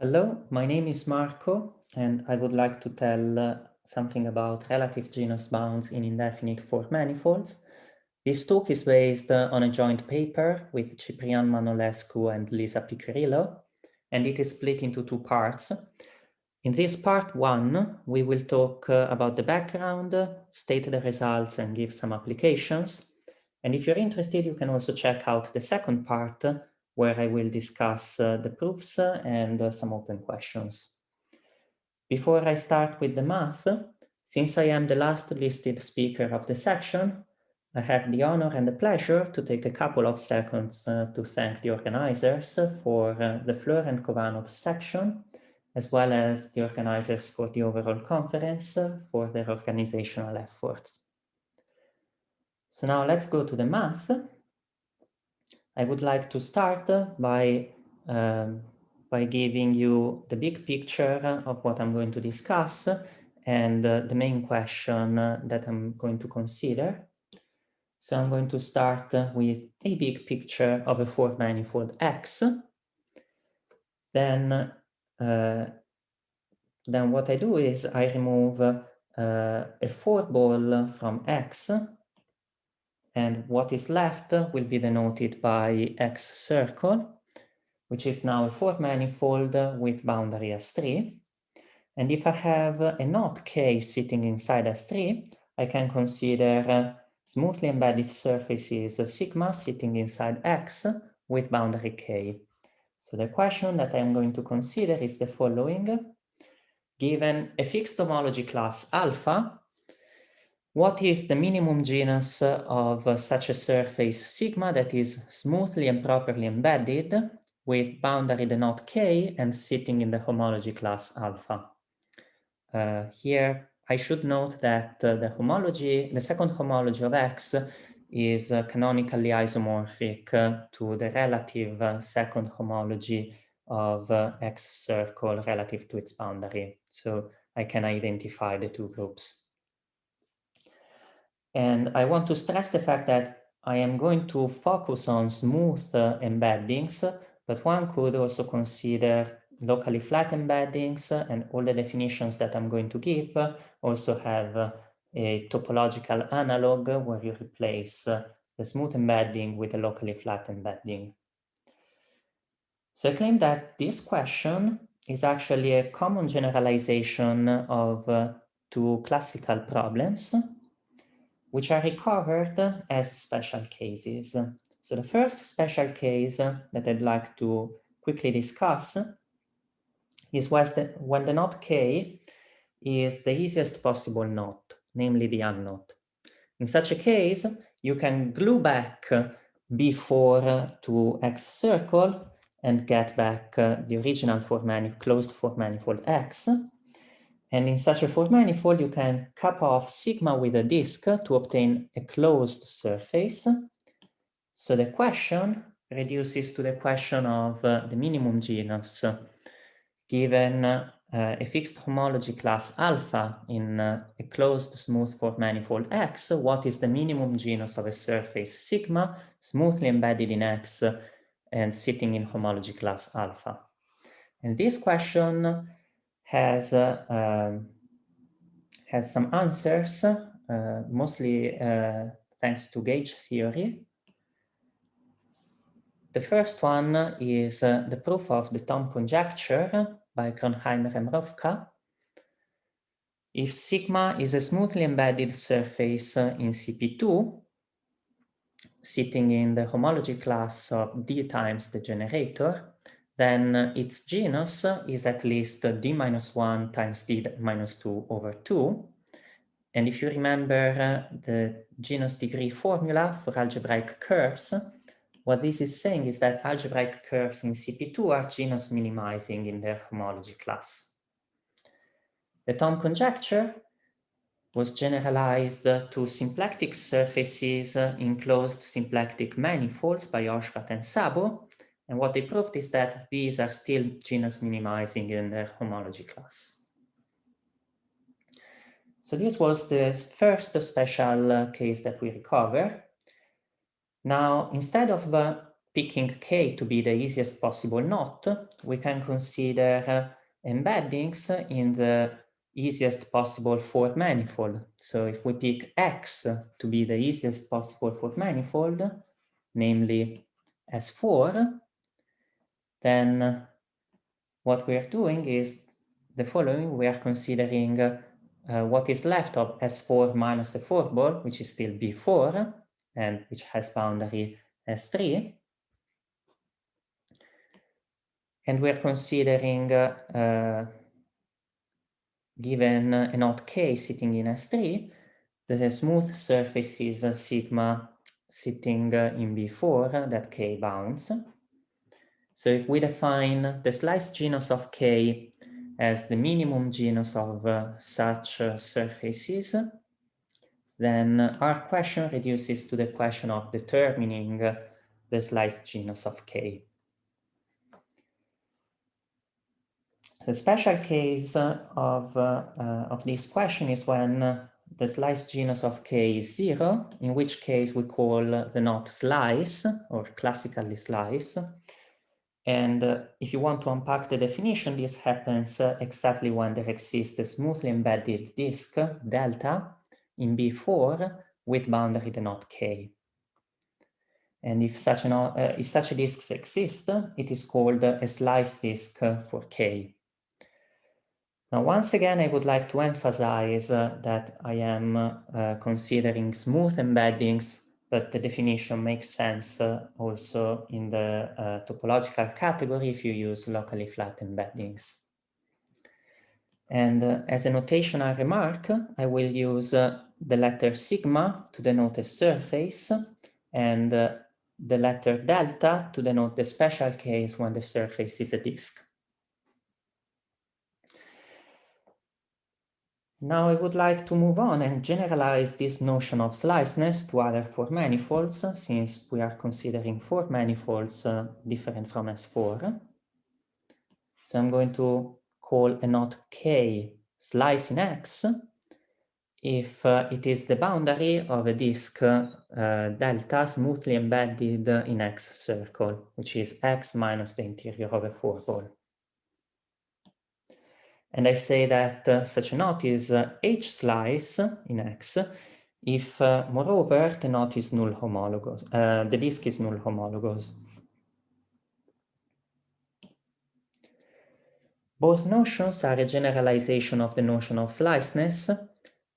Hello, my name is Marco, and I would like to tell something about relative genus bounds in indefinite Four manifolds. This talk is based on a joint paper with Ciprian Manolescu and Lisa Piccirillo, and it is split into two parts. In this part one, we will talk about the background, state the results, and give some applications. And if you're interested, you can also check out the second part, where I will discuss the proofs and some open questions. Before I start with the math, since I am the last listed speaker of the section, I have the honor and the pleasure to take a couple of seconds to thank the organizers for the Fleur and Kovanov section, as well as the organizers for the overall conference for their organizational efforts. So now let's go to the math. I would like to start by giving you the big picture of what I'm going to discuss and the main question that I'm going to consider. So I'm going to start with a big picture of a four manifold X. Then what I do is I remove a fourth ball from X, and what is left will be denoted by X circle, which is now a four manifold with boundary S3. And if I have a knot K sitting inside S3, I can consider smoothly embedded surfaces sigma sitting inside X with boundary K. So the question that I'm going to consider is the following. Given a fixed homology class alpha, what is the minimum genus of such a surface sigma that is smoothly and properly embedded with boundary the knot K and sitting in the homology class alpha? Here, I should note that the second homology of X is canonically isomorphic to the relative second homology of X circle relative to its boundary. So I can identify the two groups. And I want to stress the fact that I am going to focus on smooth embeddings, but one could also consider locally flat embeddings, and all the definitions that I'm going to give also have a topological analog where you replace the smooth embedding with a locally flat embedding. So I claim that this question is actually a common generalization of two classical problems, which are recovered as special cases. So the first special case that I'd like to quickly discuss is when the knot K is the easiest possible knot, namely the unknot. In such a case, you can glue back B4 to X circle and get back the original closed four manifold X. And in such a four manifold, you can cap off sigma with a disk to obtain a closed surface. So the question reduces to the question of the minimum genus. Given a fixed homology class alpha in a closed smooth four manifold X, what is the minimum genus of a surface sigma smoothly embedded in X and sitting in homology class alpha? And this question has some answers, mostly thanks to gauge theory. The first one is the proof of the Thom conjecture by Kronheimer and Mrówka. If sigma is a smoothly embedded surface in CP2, sitting in the homology class of D times the generator, then its genus is at least D minus 1 times D minus 2 over 2. And if you remember the genus degree formula for algebraic curves, what this is saying is that algebraic curves in CP2 are genus minimizing in their homology class. The Thom conjecture was generalized to symplectic surfaces in closed symplectic manifolds by Oshvat and Szabo. And what they proved is that these are still genus minimizing in their homology class. So this was the first special case that we recover. Now, instead of picking K to be the easiest possible knot, we can consider embeddings in the easiest possible fourth manifold. So if we pick X to be the easiest possible fourth manifold, namely S4, then what we are doing is the following. We are considering what is left of S4 minus a 4 ball, which is still B4, and which has boundary S3. And we are considering, given a knot K sitting in S3, the smooth surface is sigma sitting in B4 that K bounds. So if we define the slice genus of K as the minimum genus of such surfaces, then our question reduces to the question of determining the slice genus of K. The special case of this question is when the slice genus of K is 0, in which case we call the knot slice or classically slice. And if you want to unpack the definition, this happens exactly when there exists a smoothly embedded disk, delta, in B4 with boundary the knot K. And if such disks exist, it is called a slice disk for K. Now, once again, I would like to emphasize that I am considering smooth embeddings, but the definition makes sense also in the topological category if you use locally flat embeddings. And as a notational remark, I will use the letter sigma to denote a surface and the letter delta to denote the special case when the surface is a disk. Now I would like to move on and generalize this notion of sliceness to other four manifolds, since we are considering four manifolds different from S4. So I'm going to call a knot K slice in X if it is the boundary of a disk delta smoothly embedded in X circle, which is X minus the interior of a 4 ball. And I say that such a knot is H slice in X if, moreover, the knot is null homologous, the disk is null homologous. Both notions are a generalization of the notion of sliceness,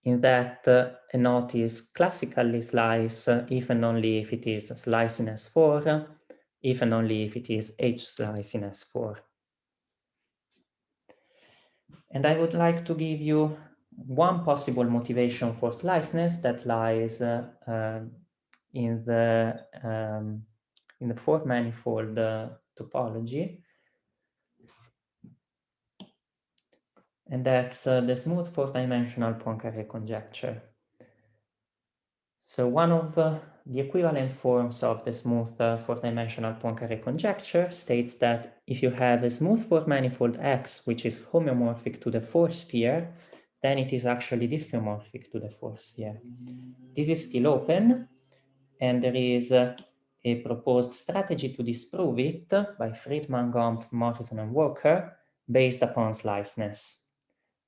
in that a knot is classically slice if and only if it is slice in S4, if and only if it is H slice in S4. And I would like to give you one possible motivation for sliceness that lies in the four manifold topology, and that's the smooth four-dimensional Poincare conjecture. So one of the equivalent forms of the smooth four-dimensional Poincare conjecture states that if you have a smooth four-manifold X which is homeomorphic to the four-sphere, then it is actually diffeomorphic to the four-sphere. This is still open, and there is a proposed strategy to disprove it by Friedman, Gompf, Morrison, and Walker based upon sliceness.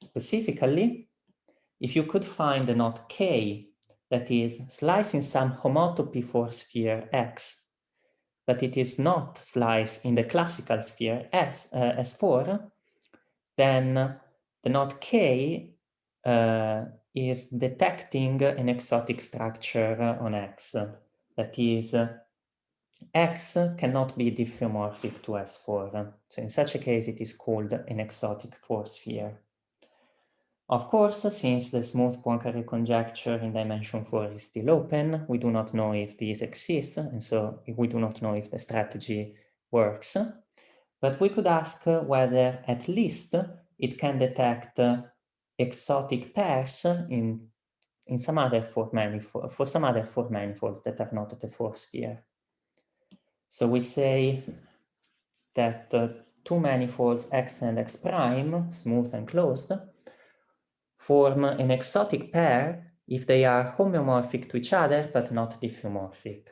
Specifically, if you could find a knot K that is sliced in some homotopy for sphere X, but it is not sliced in the classical sphere S4, then the knot K is detecting an exotic structure on X. That is, X cannot be diffeomorphic to S4. So in such a case, it is called an exotic four-sphere. Of course, since the smooth Poincare conjecture in dimension 4 is still open, we do not know if these exist, and so we do not know if the strategy works. But we could ask whether at least it can detect exotic pairs in some other four manifolds that are not the four-sphere. So we say that two manifolds X and X prime, smooth and closed, form an exotic pair if they are homeomorphic to each other but not diffeomorphic.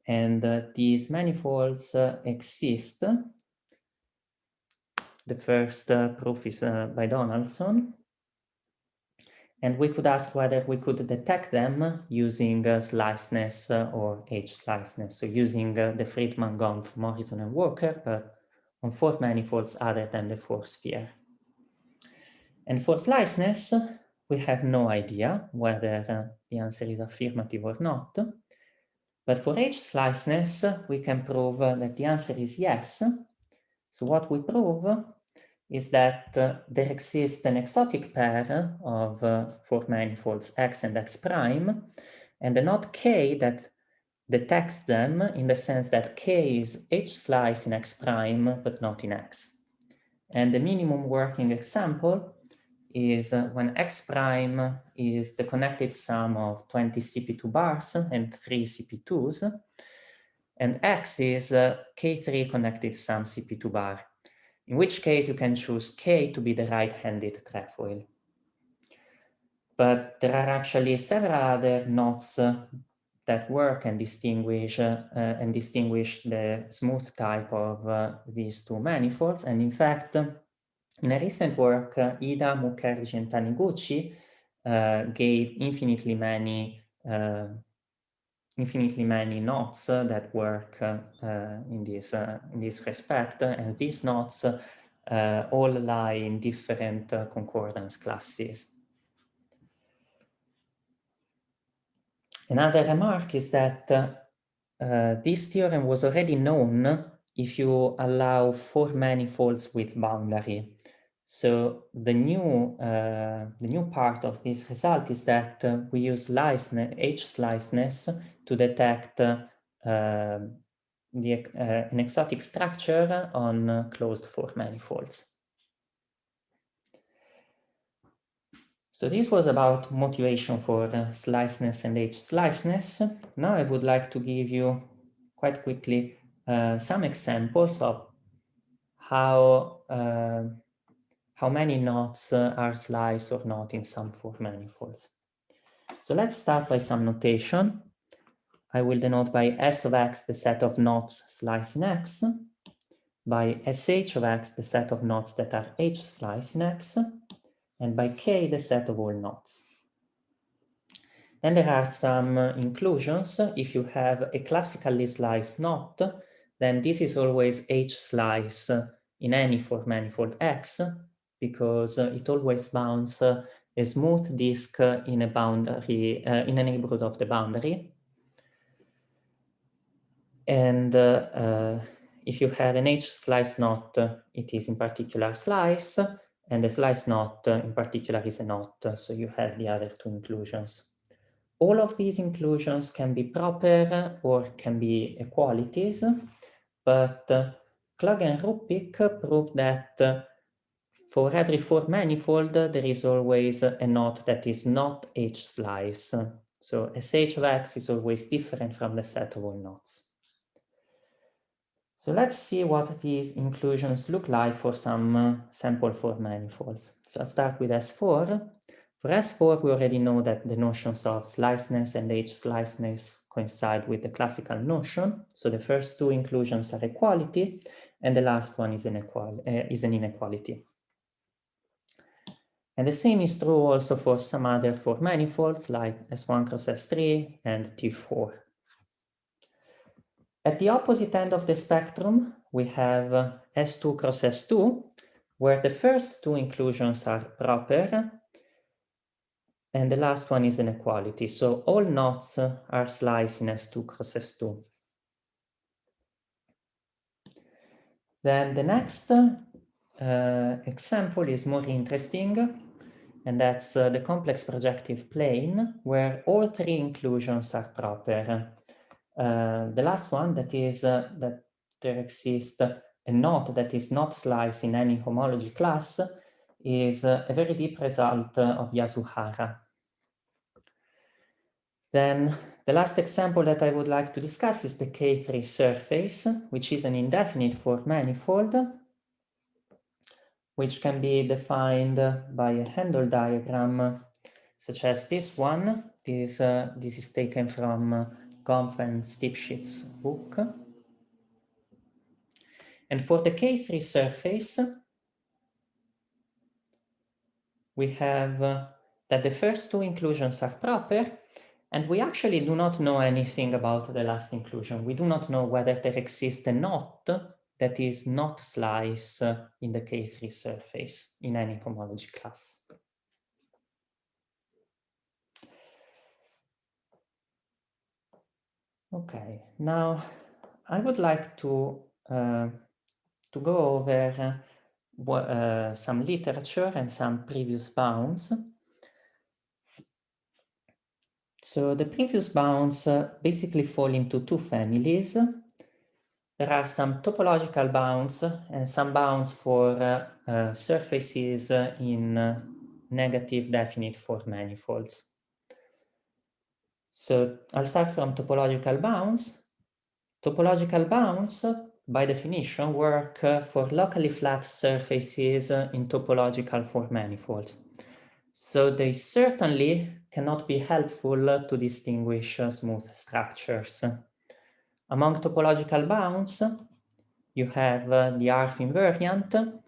And these manifolds exist. The first proof is by Donaldson. And we could ask whether we could detect them using sliceness or H-sliceness. So using the Friedman, Gompf, Morrison, and Walker, but on 4 manifolds other than the 4-sphere. And for sliceness, we have no idea whether the answer is affirmative or not. But for H-sliceness, we can prove that the answer is yes. So what we prove is that there exists an exotic pair of 4 manifolds X and X prime, and a knot K that detects them in the sense that K is H-slice in X prime, but not in X. And the minimum working example is when X prime is the connected sum of 20 CP2 bars and 3 CP2s, and X is K3 connected sum CP2 bar, in which case you can choose K to be the right-handed trefoil. But there are actually several other knots that work and distinguish the smooth type of these 2 manifolds. And in fact, in a recent work, Ida, Mukherjee, and Taniguchi gave infinitely many knots that work in this respect, and these knots all lie in different concordance classes. Another remark is that this theorem was already known if you allow 4 manifolds with boundary. So the new part of this result is that we use H-sliceness to detect an exotic structure on closed 4 manifolds. So this was about motivation for sliceness and H-sliceness. Now I would like to give you quite quickly some examples of how many knots are sliced or not in some 4 manifolds. So let's start by some notation. I will denote by S of X the set of knots sliced in X, by SH of X the set of knots that are H sliced in X, and by K the set of all knots. Then there are some inclusions. If you have a classically sliced knot, then this is always H slice in any 4 manifold X, because it always bounds a smooth disk in a boundary, in a neighborhood of the boundary. And if you have an H slice knot, it is in particular slice, and the slice knot in particular is a knot, so you have the other 2 inclusions. All of these inclusions can be proper or can be equalities, but Klug and Ruppik proved that for every 4 manifold, there is always a knot that is not H-slice. So SH of X is always different from the set of all knots. So let's see what these inclusions look like for some sample 4 manifolds. So I'll start with S4. For S4, we already know that the notions of sliceness and H-sliceness coincide with the classical notion. So the first 2 inclusions are equality, and the last one is an inequality. And the same is true also for some other 4 manifolds like S1 cross S3 and T4. At the opposite end of the spectrum, we have S2 cross S2, where the first 2 inclusions are proper, and the last one is an equality. So all knots are sliced in S2 cross S2. Then the next example is more interesting, and that's the complex projective plane, where all 3 inclusions are proper. The last one, that is that there exists a knot that is not sliced in any homology class, is a very deep result of Yasuhara. Then the last example that I would like to discuss is the K3 surface, which is an indefinite 4 manifold, which can be defined by a Handel diagram such as this one. This is taken from Gompf and Stipschitz book. And for the K3 surface, we have that the first two inclusions are proper, and we actually do not know anything about the last inclusion. We do not know whether there exists a knot that is not slice in the K3 surface in any homology class. Okay, now I would like to go over some literature and some previous bounds. So the previous bounds basically fall into two families. There are some topological bounds and some bounds for surfaces in negative definite Four manifolds. So I'll start from topological bounds. Topological bounds, by definition, work for locally flat surfaces in topological Four manifolds. So they certainly cannot be helpful to distinguish smooth structures. Among topological bounds, you have the Arf invariant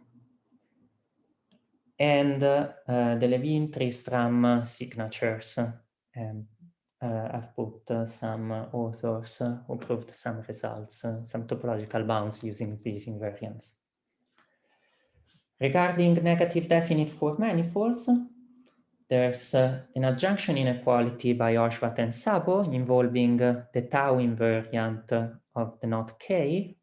and the Levin-Tristram signatures. I've put some authors who proved some results, some topological bounds using these invariants. Regarding negative definite Four manifolds, there's an adjunction inequality by Oshwat and Szabo involving the tau invariant of the knot K,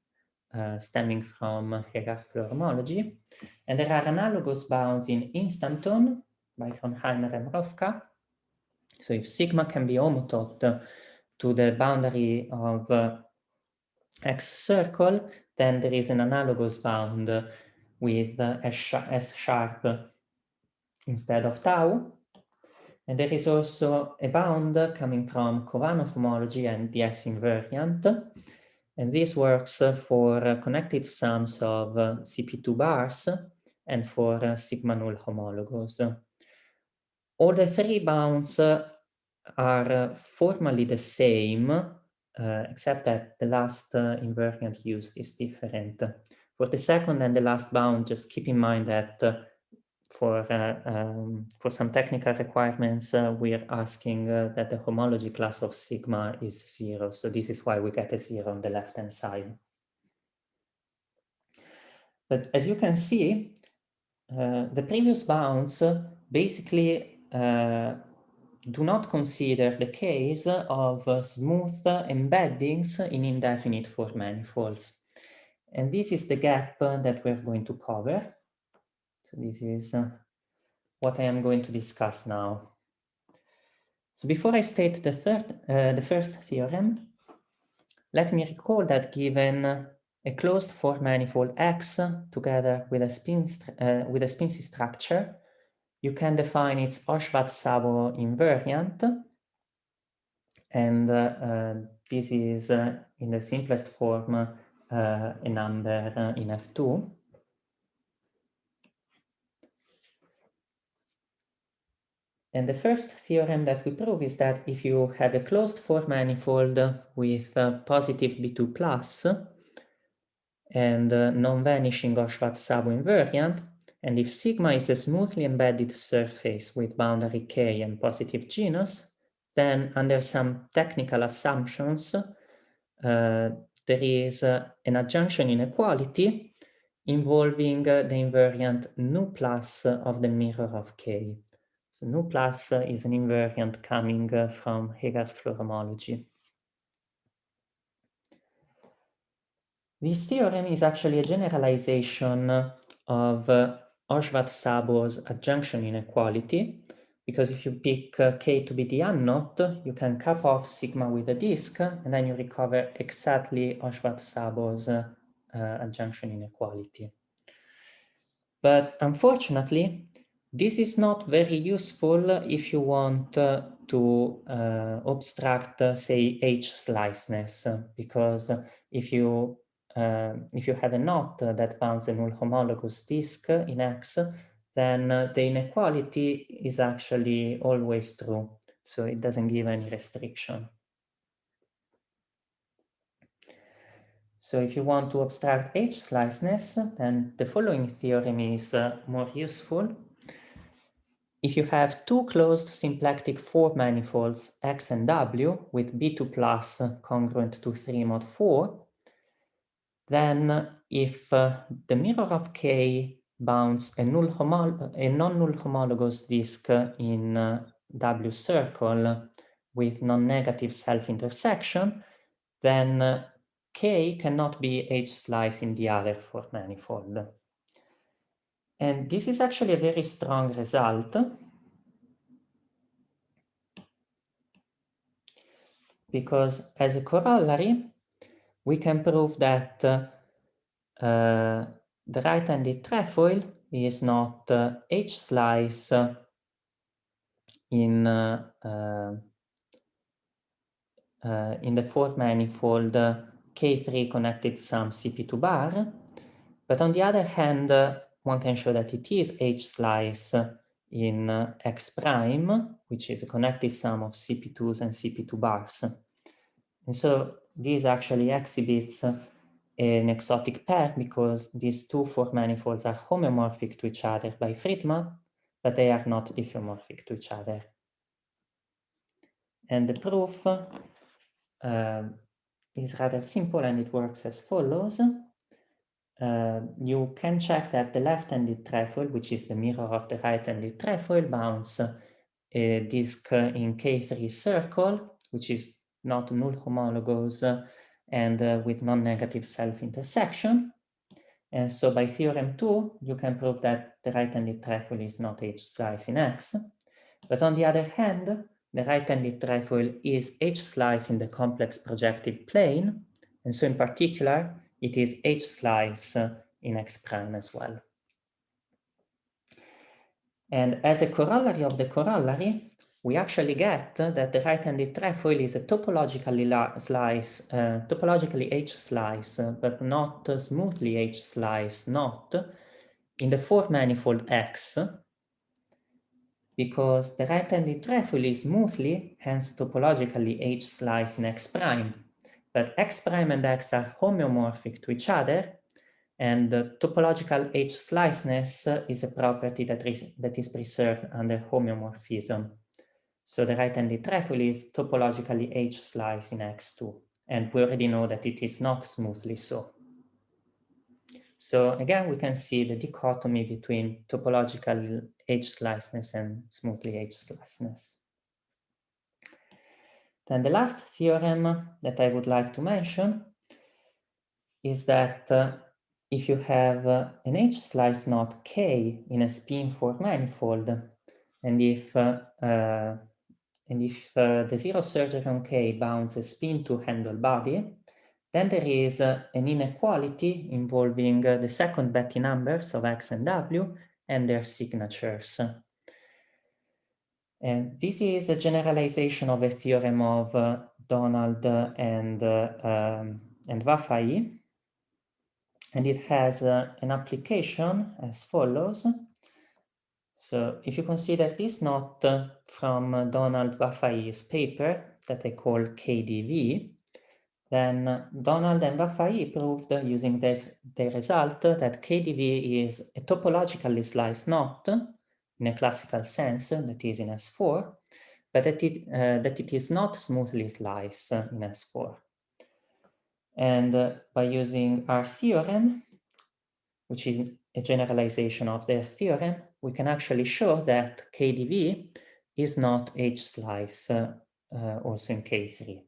stemming from Hegarth-Floer homology. And there are analogous bounds in instanton by Kronheimer and Mrówka. So if sigma can be homotoped to the boundary of X circle, then there is an analogous bound with S sharp instead of tau. And there is also a bound coming from Khovanov homology and the S invariant. And this works for connected sums of CP2 bars and for sigma null homologous. All the three bounds are formally the same, except that the last invariant used is different. For the second and the last bound, just keep in mind that for some technical requirements, we are asking that the homology class of sigma is 0. So this is why we get a 0 on the left-hand side. But as you can see, the previous bounds basically do not consider the case of smooth embeddings in indefinite Four manifolds. And this is the gap that we're going to cover. So this is what I am going to discuss now. So before I state the first theorem, let me recall that given a closed Four manifold X together with a spincy structure, you can define its Oshwat-Szabo invariant, and this is in the simplest form a number in F2. And the first theorem that we prove is that if you have a closed Four manifold with positive B2 plus and non-vanishing Oshwat-Szabo invariant, and if sigma is a smoothly embedded surface with boundary K and positive genus, then under some technical assumptions, there is an adjunction inequality involving the invariant nu plus of the mirror of K. So nu plus is an invariant coming from Hegarth-Floer homology. This theorem is actually a generalization of Oshwat-Szabo's adjunction inequality, because if you pick K to be the unknot, you can cap off sigma with a disk, and then you recover exactly Oshwat-Szabo's adjunction inequality. But unfortunately, this is not very useful if you want to obstruct, say, H sliceness, because if you have a knot that bounds a null homologous disk in X, then the inequality is actually always true. So it doesn't give any restriction. So if you want to abstract H-sliceness, then the following theorem is more useful. If you have two closed symplectic 4 manifolds X and W with B2 plus congruent to 3 mod 4, then if the mirror of K bounds a non-null homologous disk in W circle with non-negative self-intersection, then K cannot be H-slice in the other 4 manifold. And this is actually a very strong result, because as a corollary, we can prove that the right-handed trefoil is not H-slice in the 4 manifold K3 connected sum CP2 bar, but on the other hand, one can show that it is H-slice in X prime, which is a connected sum of CP2s and CP2 bars. And so this actually exhibits an exotic pair because these two 4 manifolds are homeomorphic to each other by Friedman, but they are not diffeomorphic to each other. And the proof is rather simple, and it works as follows. You can check that the left-handed trefoil, which is the mirror of the right-handed trefoil, bounds a disk in K3 circle, which is not null homologous and with non-negative self-intersection. And so by theorem 2, you can prove that the right-handed trefoil is not H-slice in X. But on the other hand, the right-handed trefoil is H-slice in the complex projective plane. And so in particular, it is H-slice in X prime as well. And as a corollary of the corollary, we actually get that the right-handed trefoil is a topologically H-slice, but not smoothly H-slice, not in the 4 manifold X, because the right-handed trefoil is smoothly, hence topologically H-slice in X prime, but X prime and X are homeomorphic to each other, and the topological H-sliceness is a property that is preserved under homeomorphism. So the right-handed trefoil is topologically H-slice in X2, and we already know that it is not smoothly so. So again, we can see the dichotomy between topological H-sliceness and smoothly H-sliceness. Then the last theorem that I would like to mention is that if you have an H-slice knot K in a spin 4 manifold, and if the zero surgery on K bounds a spin to handle body, then there is an inequality involving the second Betti numbers of X and W and their signatures. And this is a generalization of a theorem of Donald and Vafaei. And it has an application as follows. So if you consider this knot from Donald Vafaei's paper that I call KDV, then Donald and Vafaei proved using their result that KDV is a topologically sliced knot in a classical sense, that is in S4, but that it is not smoothly sliced in S4. And by using our theorem, which is a generalization of their theorem, we can actually show that KDV is not H-slice also in K3.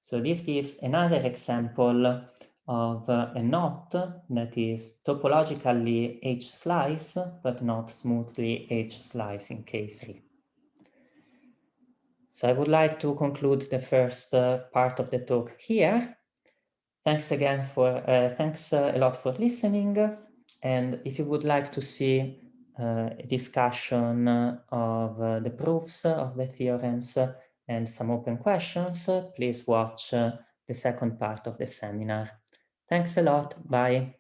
So this gives another example of a knot that is topologically H-slice, but not smoothly H-slice in K3. So I would like to conclude the first part of the talk here. Thanks again thanks a lot for listening. And if you would like to see a discussion of the proofs of the theorems and some open questions, please watch the second part of the seminar. Thanks a lot. Bye.